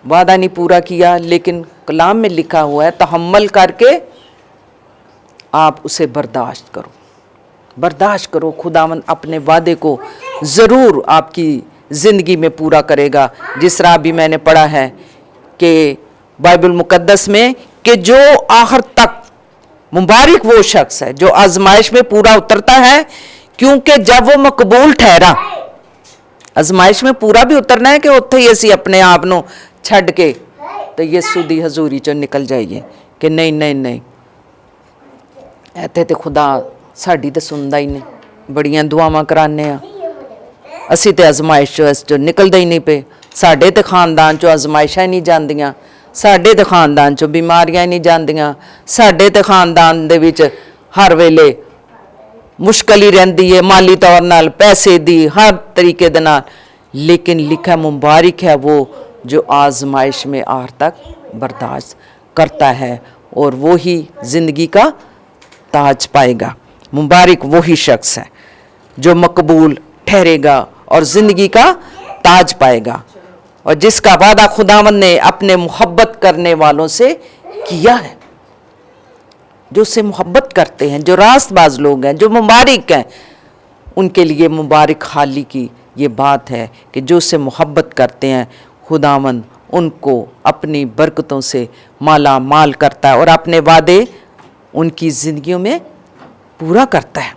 वादा नहीं पूरा किया, लेकिन कलाम में लिखा हुआ है तहम्मुल करके आप उसे बर्दाश्त करो, बर्दाश्त करो। खुदावंद अपने वादे को ज़रूर आपकी ज़िंदगी में पूरा करेगा। जिस तरह अभी मैंने पढ़ा है कि बाइबल मुकद्दस में कि जो आखिर तक, मुबारक वो शख्स है जो आजमाइश में पूरा उतरता है, क्योंकि जब वो मकबूल ठहरा। आजमाइश में पूरा भी उतरना है कि उत्थे ही असी अपने आप ਨੂੰ ਛੱਡ ਕੇ ਤੇ ਯਿਸੂ ਦੀ ਹਜ਼ੂਰੀ ਚੋਂ ਨਿਕਲ ਜਾਈਏ ਕਿ ਨਹੀਂ ਨਹੀਂ ਨਹੀਂ, ਇੱਥੇ ਤੇ ਖੁਦਾ ਸਾਡੀ ਤੇ ਸੁਣਦਾ ਹੀ ਨਹੀਂ, ਬੜੀਆਂ ਦੁਆਵਾਂ ਕਰਾਉਂਦੇ ਆ, ਅਸੀਂ ਤੇ ਆਜ਼ਮਾਇਸ਼ ਚੋਂ ਨਿਕਲਦੇ ਹੀ ਨਹੀਂ ਪਏ। ਸਾਡੇ ਤੇ ਖਾਨਦਾਨ ਚੋਂ ਆਜ਼ਮਾਇਸ਼ਾਂ ਹੀ ਨਹੀਂ ਜਾਂਦੀਆਂ, ਸਾਡੇ ਤੇ ਖਾਨਦਾਨ ਚੋਂ ਬਿਮਾਰੀਆਂ ਹੀ ਨਹੀਂ ਜਾਂਦੀਆਂ, ਸਾਡੇ ਤੇ ਖਾਨਦਾਨ ਦੇ ਵਿੱਚ ਹਰ ਵੇਲੇ मुश्किल ही रहती है, माली तौर नाल, पैसे दी, हर तरीके दे नाल। लेकिन लिखा मुबारक है वो जो आजमाइश में आखिर तक बर्दाश्त करता है और वो ही ज़िंदगी का ताज पाएगा। मुबारक वही शख्स है जो मकबूल ठहरेगा और ज़िंदगी का ताज पाएगा, और जिसका वादा खुदावंद ने अपने मोहब्बत करने वालों से किया है। जो उससे मोहब्बत करते हैं, जो रास्तबाज लोग हैं, जो मुबारक हैं, उनके लिए मुबारक हाली की ये बात है कि जो उससे मोहब्बत करते हैं, खुदावंद उनको अपनी बरकतों से माला माल करता है और अपने वादे उनकी ज़िंदगियों में पूरा करता है।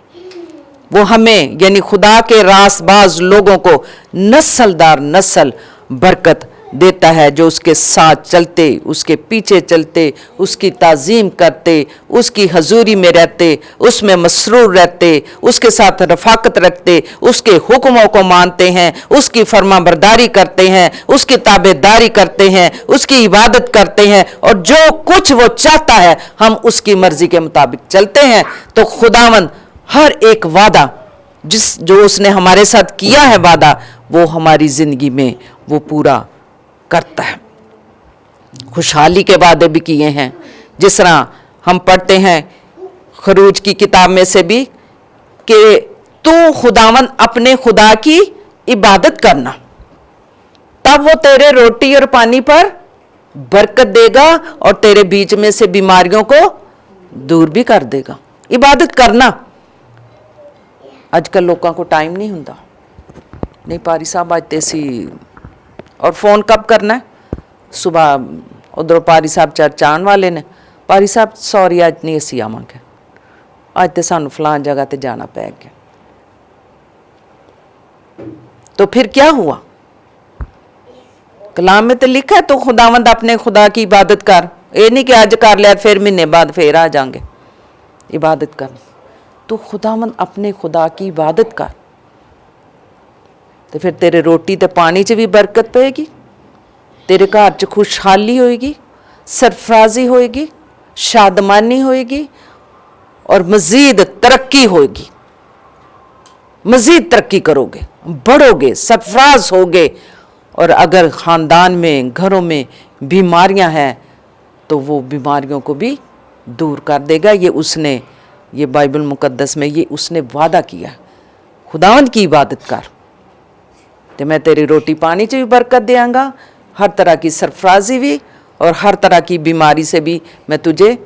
वो हमें यानी खुदा के रास्तबाज लोगों को नस्ल दर नस्ल बरकत देता है, जो उसके साथ चलते, उसके पीछे चलते, उसकी ताज़ीम करते, उसकी हजूरी में रहते, उसमें मसरूर रहते, उसके साथ रफ़ाकत रखते, उसके हुक्मों को मानते हैं, उसकी फरमाबरदारी करते हैं, उसकी ताबेदारी करते हैं, उसकी इबादत करते हैं, और जो कुछ वो चाहता है हम उसकी मर्ज़ी के मुताबिक चलते हैं। तो खुदावंद हर एक वादा जो उसने हमारे साथ किया है वादा, वो हमारी ज़िंदगी में वो पूरा करता है। खुशहाली के वादे भी किए हैं, जिस तरह हम पढ़ते हैं खरूज की किताब में से भी कि तू खुदावन अपने खुदा की इबादत करना, तब वो तेरे रोटी और पानी पर बरकत देगा और तेरे बीच में से बीमारियों को दूर भी कर देगा। इबादत करना। अजकल लोगों को टाइम नहीं हुंदा, नहीं पारी साहब आज तेसी, और फोन कब करना है? सुबह उधरों पारी साहब चर्च आने वाले ने, पारी साहब सॉरी अज नहीं असी आवांगे, अज तो सानू फलान जगह ते जाना पै गया। तो फिर क्या हुआ? कलाम में तो लिखा है तो खुदावंद अपने खुदा की इबादत कर। ये नहीं कि अज कर लिया फिर महीने बाद फिर आ जाएंगे। इबादत कर, तो खुदावंद अपने खुदा की इबादत कर, तो फिर तेरे रोटी ते पानी च भी बरकत पेगी, तेरे घर च खुशहाली होएगी, सरफराजी होएगी, शादमानी होएगी और मजीद तरक्की होएगी। मजीद तरक्की करोगे, बढ़ोगे, सरफराज होगे। और अगर ख़ानदान में, घरों में बीमारियां हैं तो वो बीमारियों को भी दूर कर देगा। ये उसने, ये बाइबल मुकद्दस में ये उसने वादा किया। खुदावंद की इबादत कर तो मैं तेरी रोटी पानी च भी बरकत देंगा, हर तरह की सरफराजी भी और हर तरह की बीमारी से भी मैं तुझे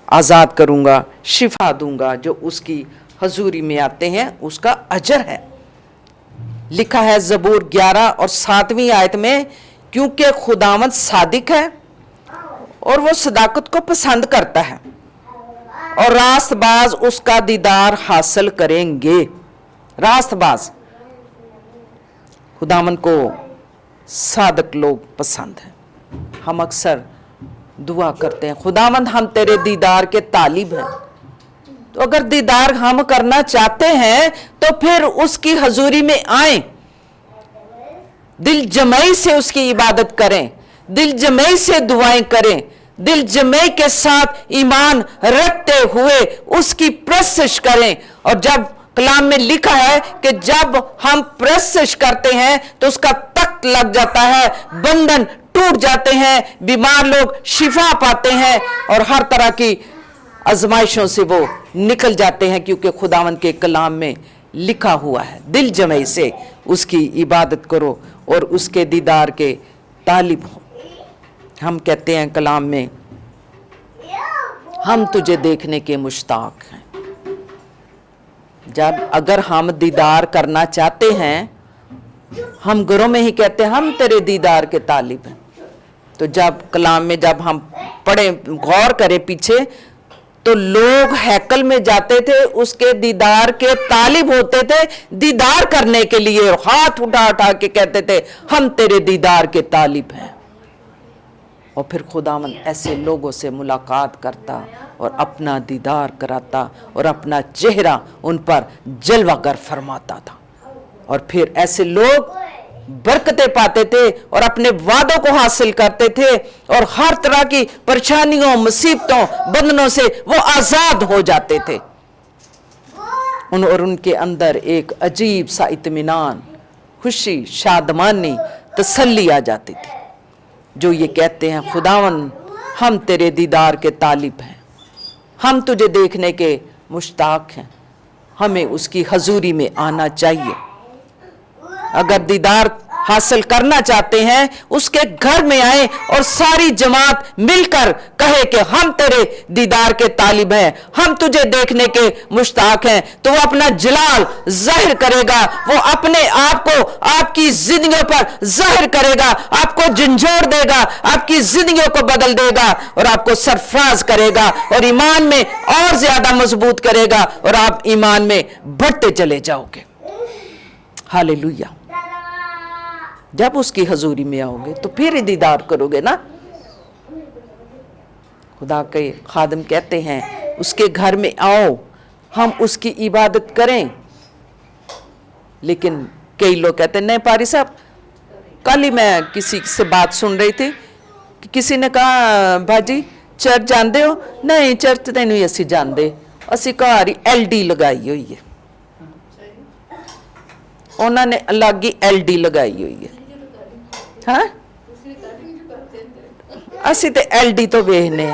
आज़ाद करूँगा, शिफा दूंगा। जो उसकी हजूरी में आते हैं उसका अजर है। लिखा है ज़बूर 11 और 7वीं आयत में, क्योंकि खुदावंद सादिक है और वो सदाकत को पसंद करता है और रास्तबाज उसका दीदार हासिल करेंगे। रास्तबाज, खुदावंद को सादक लोग पसंद हैं। हम अक्सर दुआ करते हैं, खुदावंद हम तेरे दीदार के तालिब हैं। तो अगर दीदार हम करना चाहते हैं तो फिर उसकी हजूरी में आए, दिल जमाई से उसकी इबादत करें, दिल जमाई से दुआएं करें, दिल जमाई के साथ ईमान रखते हुए उसकी प्रशंसा करें। और जब कलाम में लिखा है कि जब हम प्रशंसा करते हैं तो उसका तख्त लग जाता है, बंधन टूट जाते हैं, बीमार लोग शिफा पाते हैं और हर तरह की आजमाइशों से वो निकल जाते हैं, क्योंकि खुदावंद के कलाम में लिखा हुआ है दिल जमे से उसकी इबादत करो और उसके दीदार के तालिब हो। हम कहते हैं कलाम में, हम तुझे देखने के मुश्ताक हैं। जब अगर हम दीदार करना चाहते हैं, हम घरों में ही कहते हैं हम तेरे दीदार के तालिब हैं। तो जब कलाम में जब हम पढ़े, गौर करें पीछे, तो लोग हैकल में जाते थे, उसके दीदार के तालिब होते थे, दीदार करने के लिए हाथ उठा उठा के कहते थे हम तेरे दीदार के तालिब हैं। और फिर खुदावंद ऐसे लोगों से मुलाकात करता और अपना दीदार कराता और अपना चेहरा उन पर जलवागर फरमाता था। और फिर ऐसे लोग बरकतें पाते थे और अपने वादों को हासिल करते थे और हर तरह की परेशानियों, मुसीबतों, बंधनों से वो आजाद हो जाते थे। और उनके अंदर एक अजीब सा इत्मीनान, खुशी, शादमानी, तसल्ली आ जाती थी। जो ये कहते हैं खुदावन हम तेरे दीदार के तालिब हैं, हम तुझे देखने के मुश्ताक हैं, हमें उसकी हजूरी में आना चाहिए। अगर दीदार हासिल करना चाहते हैं, उसके घर में आए और सारी जमात मिलकर कहे कि हम तेरे दीदार के तालिब हैं, हम तुझे देखने के मुश्ताक हैं, तो वो अपना जलाल जाहिर करेगा, वो अपने आप को आपकी जिंदगियों पर जाहिर करेगा, आपको झंझोड़ देगा, आपकी जिंदगियों को बदल देगा और आपको सरफराज करेगा और ईमान में और ज्यादा मजबूत करेगा और आप ईमान में बढ़ते चले जाओगे। हालेलुया। जब उसकी हजूरी में आओगे तो फिर दीदार करोगे ना। खुदा के खादम कहते हैं उसके घर में आओ, हम उसकी इबादत करें। लेकिन कई लोग कहते हैं नहीं पारी साहब, कल ही मैं किसी से बात सुन रही थी कि किसी ने कहा भाजी चर्च जानते हो? नहीं चर्च तो नहीं असी जानते, असी घर ही LD लगाई हुई है। उन्होंने अलग ही LD लगाई हुई है। हाँ असी तो LD तो वेखने,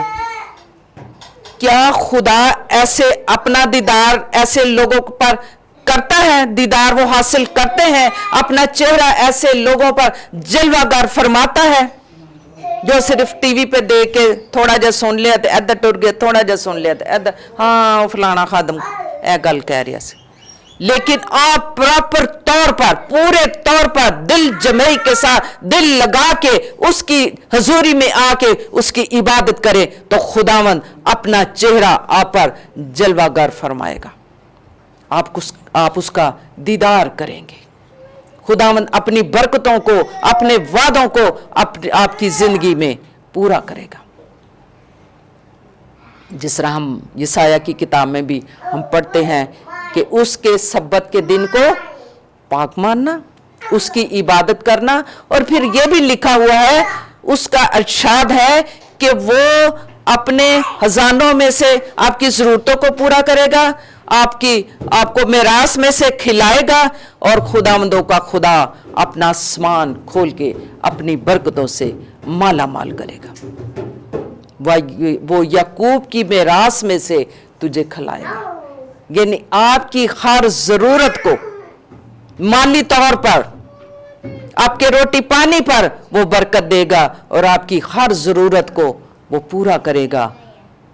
क्या खुदा ऐसे अपना दीदार ऐसे लोगों पर करता है? दीदार वो हासिल करते हैं, अपना चेहरा ऐसे लोगों पर जलवागर फरमाता है जो सिर्फ टीवी पे देख के थोड़ा जा सुन लिया तो इधर टुर गया, थोड़ा जा सुन लिया तो इधर, हाँ फलाना खादम ए गल कह रहा सी। लेकिन आप प्रॉपर तौर पर, पूरे तौर पर दिल जमई के साथ, दिल लगा के उसकी हजूरी में आके उसकी इबादत करें तो खुदावंद अपना चेहरा आप पर जलवागर फरमाएगा, आप उसका दीदार करेंगे। खुदावंद अपनी बरकतों को, अपने वादों को आपकी जिंदगी में पूरा करेगा। जिस तरह हम यशायाह की किताब में भी हम पढ़ते हैं कि उसके सब्बत के दिन को पाक मानना, उसकी इबादत करना, और फिर यह भी लिखा हुआ है, उसका इरशाद है कि वो अपने खजानों में से आपकी जरूरतों को पूरा करेगा, आपको मिरास में से खिलाएगा, और खुदावंदों का खुदा अपना आसमान खोल के अपनी बरकतों से माला माल करेगा। वो याकूब की मिरास में से तुझे खिलाएगा, यानी आपकी हर जरूरत को माली तौर पर, आपके रोटी पानी पर वो बरकत देगा और आपकी हर जरूरत को वो पूरा करेगा।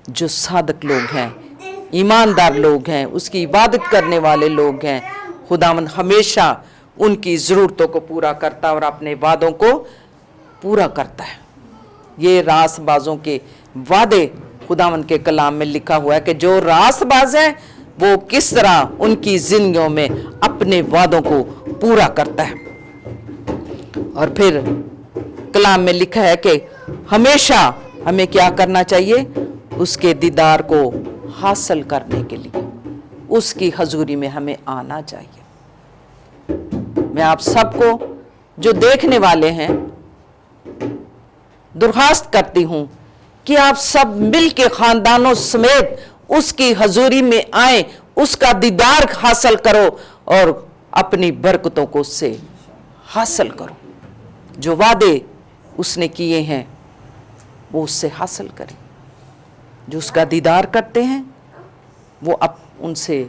जो सादक लोग हैं, ईमानदार लोग हैं, उसकी इबादत करने वाले लोग हैं, खुदावंद हमेशा उनकी ज़रूरतों को पूरा करता है और अपने वादों को पूरा करता है। ये रासबाजों के वादे खुदावंद के कलाम में लिखा हुआ है कि जो रासबाज हैं वो किस तरह उनकी जिंदगियों में अपने वादों को पूरा करता है। और फिर कलाम में लिखा है कि हमेशा हमें क्या करना चाहिए? उसके दीदार को हासिल करने के लिए उसकी हजूरी में हमें आना चाहिए। मैं आप सबको जो देखने वाले हैं दरख्वास्त करती हूं कि आप सब मिल के खानदानों समेत उसकी हजूरी में आए, उसका दीदार हासिल करो और अपनी बरकतों को उससे हासिल करो। जो वादे उसने किए हैं वो उससे हासिल करें। जो उसका दीदार करते हैं वो उनसे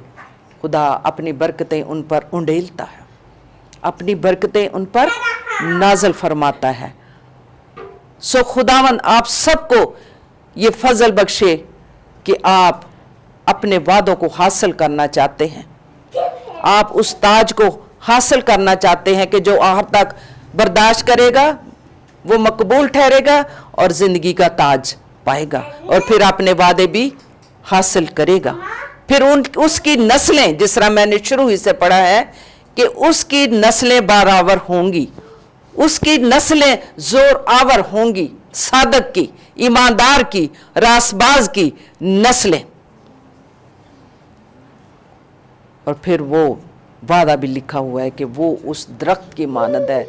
खुदा अपनी बरकतें उन पर उंडेलता है, अपनी बरकतें उन पर नाजल फरमाता है। सो खुदावन आप सबको ये फजल बख्शे कि आप अपने वादों को हासिल करना चाहते हैं, आप उस ताज को हासिल करना चाहते हैं कि जो आखिर तक बर्दाश्त करेगा वो मकबूल ठहरेगा और जिंदगी का ताज पाएगा और फिर अपने वादे भी हासिल करेगा। फिर उसकी नस्लें, जिस तरह मैंने शुरू ही से पढ़ा है कि उसकी नस्लें बारावर होंगी, उसकी नस्लें जोर आवर होंगी, सादक की, ईमानदार की, रासबाज की नस्लें। और फिर वो वादा भी लिखा हुआ है कि वो उस दरख्त की मानद है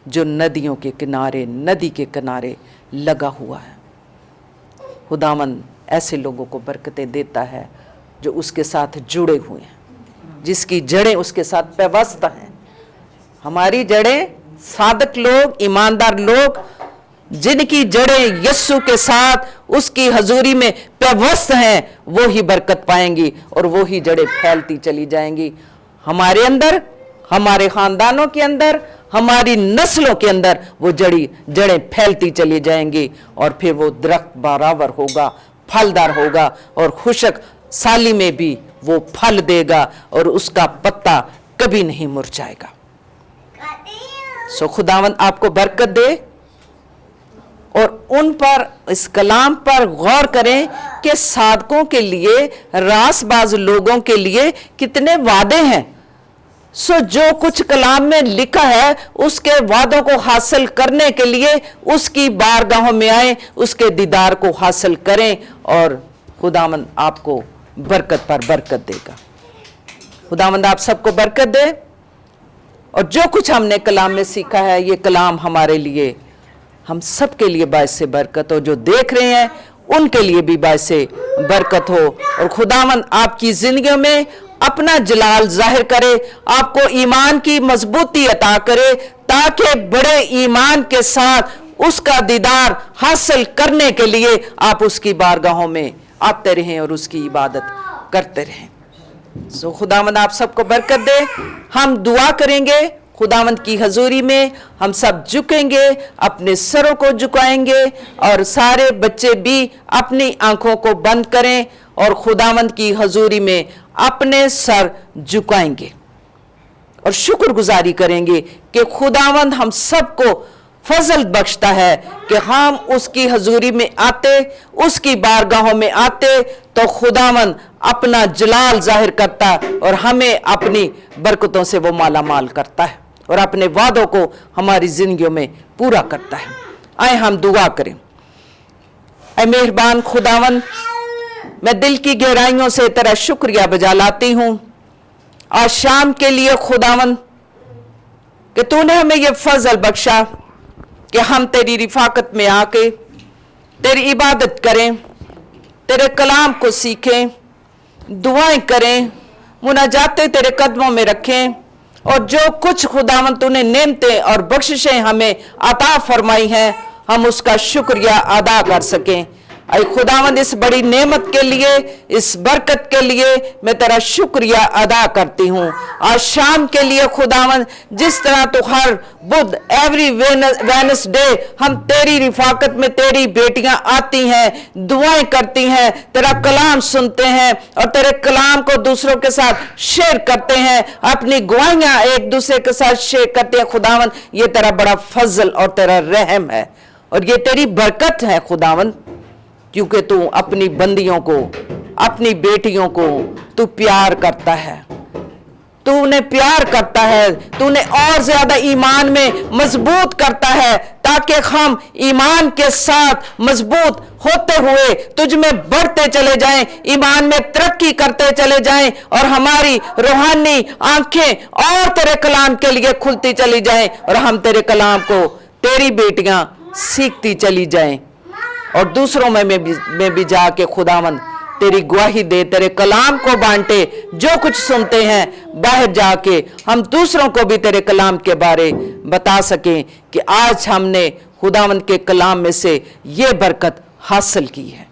जो नदियों के किनारे, नदी के किनारे लगा हुआ है। खुदावंद ऐसे लोगों को बरकतें देता है जो उसके साथ जुड़े हुए हैं, जिसकी जड़ें उसके साथ पैवस्त हैं। हमारी जड़ें सादक लोग, ईमानदार लोग, जिनकी जड़ें यस्सु के साथ उसकी हजूरी में पैवस्त हैं, वो ही बरकत पाएंगी और वो ही जड़ें फैलती चली जाएंगी। हमारे अंदर, हमारे खानदानों के अंदर, हमारी नस्लों के अंदर वो जड़ें फैलती चली जाएंगी और फिर वो दरख्त बारावर होगा, फलदार होगा और खुशक साली में भी वो फल देगा और उसका पत्ता कभी नहीं मुरझाएगा। सो खुदावंद आपको बरकत दे और उन पर, इस कलाम पर गौर करें कि सादकों के लिए, रासबाज लोगों के लिए कितने वादे हैं। सो जो कुछ कलाम में लिखा है उसके वादों को हासिल करने के लिए उसकी बारगाहों में आए, उसके दीदार को हासिल करें और खुदावंद आपको बरकत पर बरकत देगा। खुदावंद आप सबको बरकत दे। और जो कुछ हमने कलाम में सीखा है, ये कलाम हमारे लिए, हम सब के लिए बायस से बरकत हो, जो देख रहे हैं उनके लिए भी बायस से बरकत हो। और खुदावंद आपकी जिंदगियों में अपना जलाल जाहिर करे, आपको ईमान की मजबूती अता करे, ताकि बड़े ईमान के साथ उसका दीदार हासिल करने के लिए आप उसकी बारगाहों में आते रहें और उसकी इबादत करते रहें। सो खुदावंद आप सबको बरकत दे। हम दुआ करेंगे खुदावंद की हजूरी में, हम सब झुकेंगे, अपने सरों को झुकाएंगे और सारे बच्चे भी अपनी आंखों को बंद करें और खुदावंद की हजूरी में अपने सर झुकाएंगे और शुक्रगुजारी करेंगे कि खुदावंद हम सबको फजल बख्शता है कि हम उसकी हजूरी में आते, उसकी बारगाहों में आते तो खुदावंद अपना जलाल जाहिर करता और हमें अपनी बरकतों से वो माला माल करता है और अपने वादों को हमारी जिंदगियों में पूरा करता है। आए हम दुआ करें। ऐ मेहरबान खुदावंद, मैं दिल की गहराइयों से तेरा शुक्रिया बजा लाती हूँ आज शाम के लिए खुदावंद कि तूने हमें ये फजल बख्शा कि हम तेरी रिफाकत में आके तेरी इबादत करें, तेरे कलाम को सीखें, दुआएं करें, मुनाजातें तेरे कदमों में रखें और जो कुछ खुदावंद तूने नेमतें और बख्शिशें हमें अता फरमाई हैं हम उसका शुक्रिया अदा कर सकें। ऐ खुदावंद इस बड़ी नेमत के लिए, इस बरकत के लिए मैं तेरा शुक्रिया अदा करती हूँ। आज शाम के लिए खुदावंद जिस तरह तो हर बुध एवरी वेडनेसडे हम तेरी रिफाकत में तेरी बेटियां आती हैं, दुआएं करती हैं, तेरा कलाम सुनते हैं और तेरे कलाम को दूसरों के साथ शेयर करते हैं, अपनी गवाहियां एक दूसरे के साथ शेयर करते हैं। खुदावंद ये तेरा बड़ा फजल और तेरा रहम है और ये तेरी बरकत है खुदावंद, क्योंकि तू अपनी बंदियों को, अपनी बेटियों को तू प्यार करता है, तू उन्हें प्यार करता है, तू उन्हें और ज्यादा ईमान में मजबूत करता है ताकि हम ईमान के साथ मजबूत होते हुए तुझ में बढ़ते चले जाएं, ईमान में तरक्की करते चले जाएं और हमारी रूहानी आंखें और तेरे कलाम के लिए खुलती चली जाएं और हम तेरे कलाम को तेरी बेटियां सीखती चली जाएं और दूसरों में भी जाके खुदावंद तेरी गवाही दे, तेरे कलाम को बांटे। जो कुछ सुनते हैं बाहर जाके हम दूसरों को भी तेरे कलाम के बारे बता सकें कि आज हमने खुदावंद के कलाम में से ये बरकत हासिल की है।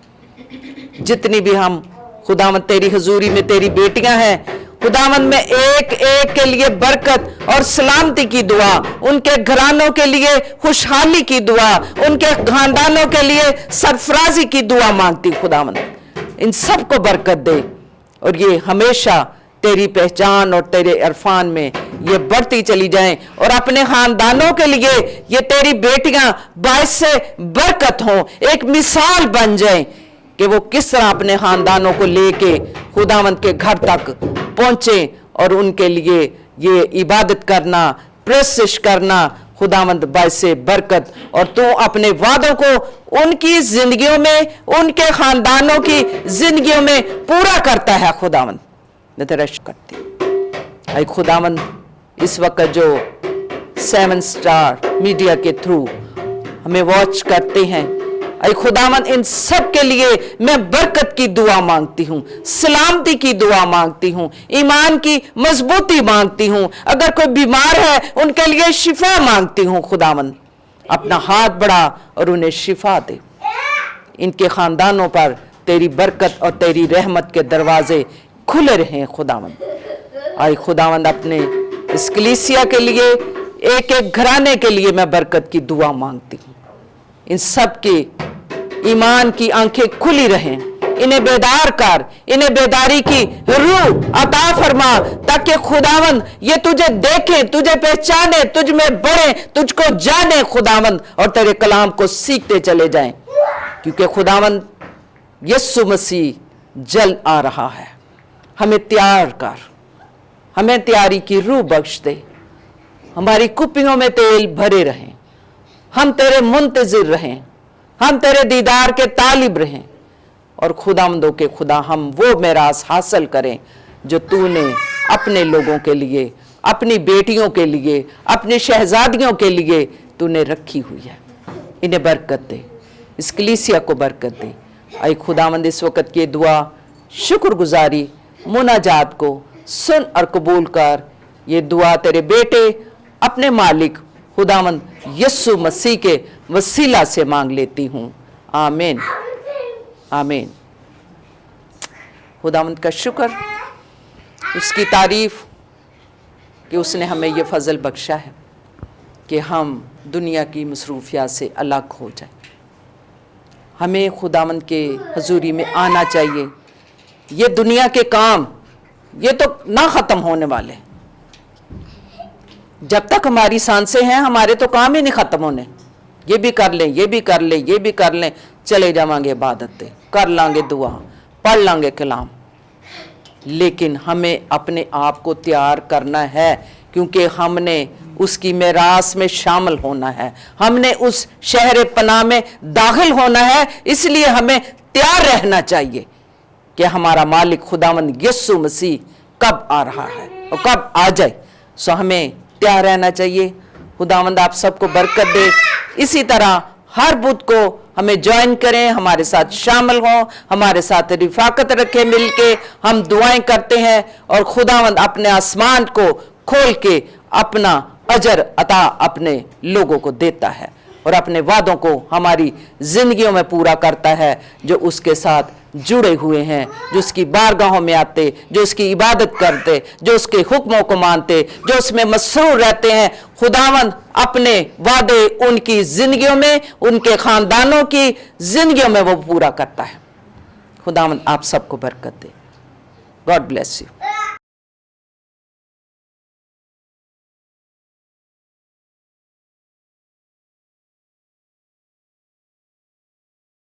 जितनी भी हम खुदावंद तेरी हजूरी में तेरी बेटियां हैं खुदावंद में एक एक के लिए बरकत और सलामती की दुआ, उनके घरानों के लिए खुशहाली की दुआ, उनके खानदानों के लिए सरफराजी की दुआ मांगती। खुदावंद इन सबको बरकत दे और ये हमेशा तेरी पहचान और तेरे इरफान में ये बढ़ती चली जाएं और अपने खानदानों के लिए ये तेरी बेटियां बाइस से बरकत हों, एक मिसाल बन जाएं कि वो किस तरह अपने खानदानों को लेके खुदावंद के घर तक पहुंचे और उनके लिए ये इबादत करना, प्रशिश करना खुदावंद बाइस बरकत और तू अपने वादों को उनकी जिंदगियों में, उनके खानदानों की जिंदगियों में पूरा करता है। खुदावंद मैं तेरा शुक्र करती। ऐ खुदावंद इस वक्त जो 7 स्टार मीडिया के थ्रू हमें वॉच करते हैं, ऐ खुदावंद इन सब के लिए मैं बरकत की दुआ मांगती हूँ, सलामती की दुआ मांगती हूँ, ईमान की मजबूती मांगती हूँ। अगर कोई बीमार है उनके लिए शिफा मांगती हूँ। खुदावंद अपना हाथ बढ़ा और उन्हें शिफा दे। इनके खानदानों पर तेरी बरकत और तेरी रहमत के दरवाजे खुले रहें। खुदावंद आए खुदावंद अपने इस कलीसिया के लिए, एक एक घराने के लिए मैं बरकत की दुआ मांगती हूँ। इन सब के ईमान की आंखें खुली रहें, इन्हें बेदार कर, इन्हें बेदारी की रूह अता फरमा ताकि खुदावंद ये तुझे देखें, तुझे पहचाने, तुझ में बढ़े, तुझको जाने खुदावंद और तेरे कलाम को सीखते चले जाएं, क्योंकि खुदावंद यीशु मसीह जल्द आ रहा है। हमें तैयार कर, हमें तैयारी की रूह बख्श दे, हमारी कुप्पियों में तेल भरे रहें, हम तेरे मुंतजिर रहें, हम तेरे दीदार के तालिब रहें और खुदावंदों के खुदा हम वो मेरास हासिल करें जो तूने अपने लोगों के लिए, अपनी बेटियों के लिए, अपनी शहजादियों के लिए तूने रखी हुई है। इन्हें बरकत दे, इस कलीसिया को बरकत दे। ऐ खुदावंद इस वक्त की दुआ, शुक्रगुजारी, मुनाजात को सुन और कबूल कर। ये दुआ तेरे बेटे अपने मालिक खुदावंद यीशु मसीह के वसीला से मांग लेती हूँ। आमीन, आमीन। खुदावंद का शुक्र, उसकी तारीफ कि उसने हमें ये फजल बख्शा है कि हम दुनिया की मसरूफियात से अलग हो जाए। हमें खुदावंद के हजूरी में आना चाहिए। ये दुनिया के काम ये तो ना ख़त्म होने वाले, जब तक हमारी सांसें हैं हमारे तो काम ही नहीं ख़त्म होने। ये भी कर लें, ये भी कर लें, ये भी कर लें, चले जावांगे इबादतें, कर लांगे दुआ, पढ़ लांगे कलाम, लेकिन हमें अपने आप को तैयार करना है, क्योंकि हमने उसकी मेरास में शामिल होना है, हमने उस शहर पनाह में दाखिल होना है। इसलिए हमें तैयार रहना चाहिए कि हमारा मालिक खुदावंद यीशु मसीह कब आ रहा है और कब आ जाए। सो हमें तैयार रहना चाहिए। खुदावंद आप सबको बरकत दे। इसी तरह हर बुध को हमें ज्वाइन करें, हमारे साथ शामिल हों, हमारे साथ रिफाकत रखें, मिलके हम दुआएं करते हैं और खुदावंद अपने आसमान को खोल के अपना अजर अता अपने लोगों को देता है और अपने वादों को हमारी जिंदगियों में पूरा करता है। जो उसके साथ जुड़े हुए हैं, जो उसकी बारगाहों में आते, जो उसकी इबादत करते, जो उसके हुक्मों को मानते, जो उसमें मसरूर रहते हैं, खुदावंद अपने वादे उनकी जिंदगियों में, उनके खानदानों की जिंदगियों में वो पूरा करता है। खुदावंद आप सबको बरकत दे। God bless you.